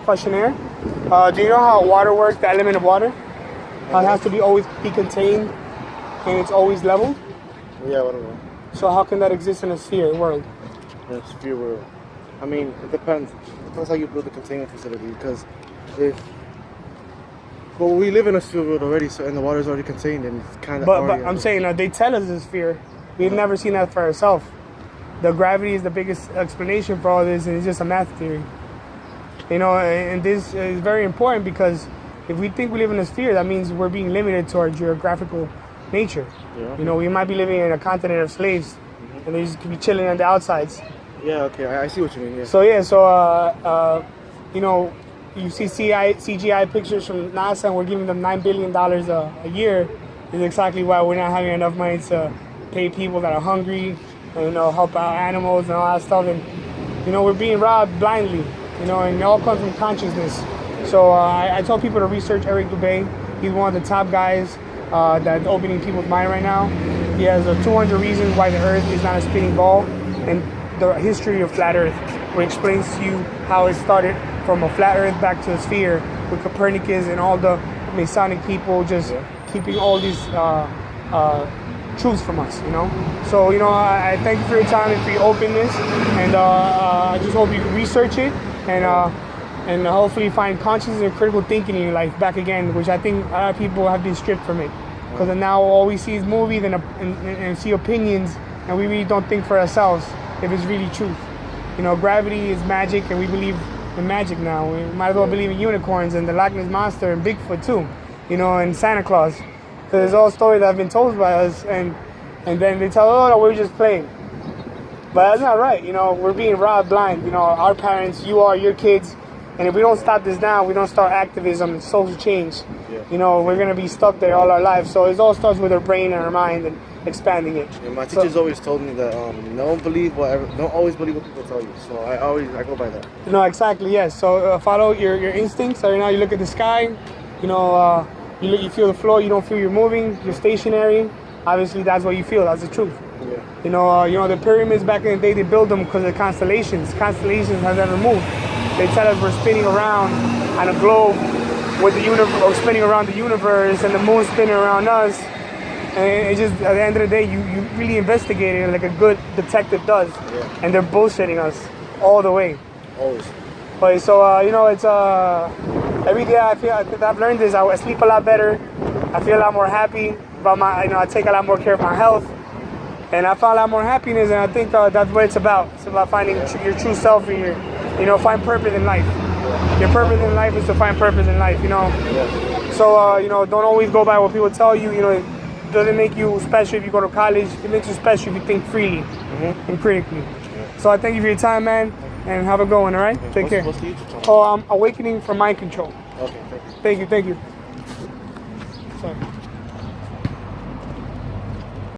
questionnaire. Do you know how water works, the element of water? How it has to always be contained and it's always leveled? Yeah, whatever. So how can that exist in a sphere world? In a sphere world. I mean, it depends. It depends how you build the containment facility. Because if we live in a sphere world already, so and the water is already contained, and it's kind of. But I'm saying they tell us it's a sphere. We've never seen that for ourselves. The gravity is the biggest explanation for all this, and it's just a math theory. You know, and this is very important because if we think we live in a sphere, that means we're being limited to our geographical nature. Yeah. You know, we might be living in a continent of slaves, and they just could be chilling on the outsides. Yeah, okay, I see what you mean. Yeah. So you know, you see CGI pictures from NASA, and we're giving them $9 billion a year. Is exactly why we're not having enough money to pay people that are hungry, and, you know, help out animals and all that stuff. And you know, we're being robbed blindly. You know, and it all comes from consciousness. So I tell people to research Eric Dubay. He's one of the top guys that's opening people's mind right now. He has 200 reasons why the Earth is not a spinning ball, and the history of flat Earth, where it explains to you how it started from a flat Earth back to a sphere, with Copernicus and all the Masonic people just keeping all these truths from us, you know. So, you know, I thank you for your time and for your openness, and I just hope you research it and hopefully find consciousness and critical thinking in your life back again, which I think a lot of people have been stripped from it. Because now all we see is movies and see opinions, and we really don't think for ourselves if it's really truth. You know, gravity is magic, and we believe in magic now. We might as well believe in unicorns and the Loch Ness Monster and Bigfoot too, you know, and Santa Claus. Because there's all stories that have been told by us, and then they tell, oh, no, we're just playing. But that's not right, you know, we're being robbed blind. You know, our parents, your kids, and if we don't stop this now, we don't start activism and social change, you know, we're going to be stuck there all our lives. So it all starts with our brain and our mind and expanding it. And my teachers always told me that don't always believe what people tell you. So I go by that. No, exactly, yes. So follow your instincts. So right now you look at the sky, you know, you feel the floor, you don't feel you're moving, you're stationary. Obviously, that's what you feel, that's the truth. Yeah. You know, the pyramids back in the day, they built them because of constellations. Constellations have never moved. They tell us we're spinning around on a globe with the universe, or spinning around the universe, and the moon spinning around us. And it just, at the end of the day, you really investigate it like a good detective does. Yeah. And they're bullshitting us all the way. Always. But so, you know, it's every day I've learned this. I sleep a lot better. I feel a lot more happy about I take a lot more care of my health. And I found a lot more happiness, and I think that's what it's about. It's about finding your true self and find purpose in life. Your purpose in life is to find purpose in life, you know. Yeah. So, you know, don't always go by what people tell you. You know, it doesn't make you special if you go to college. It makes you special if you think freely and critically. Yeah. So I thank you for your time, man, and have a good one, all right? Okay. Take care. What's the YouTube channel? Oh, Awakening from Mind Control. Okay, thank you. Thank you. Sorry.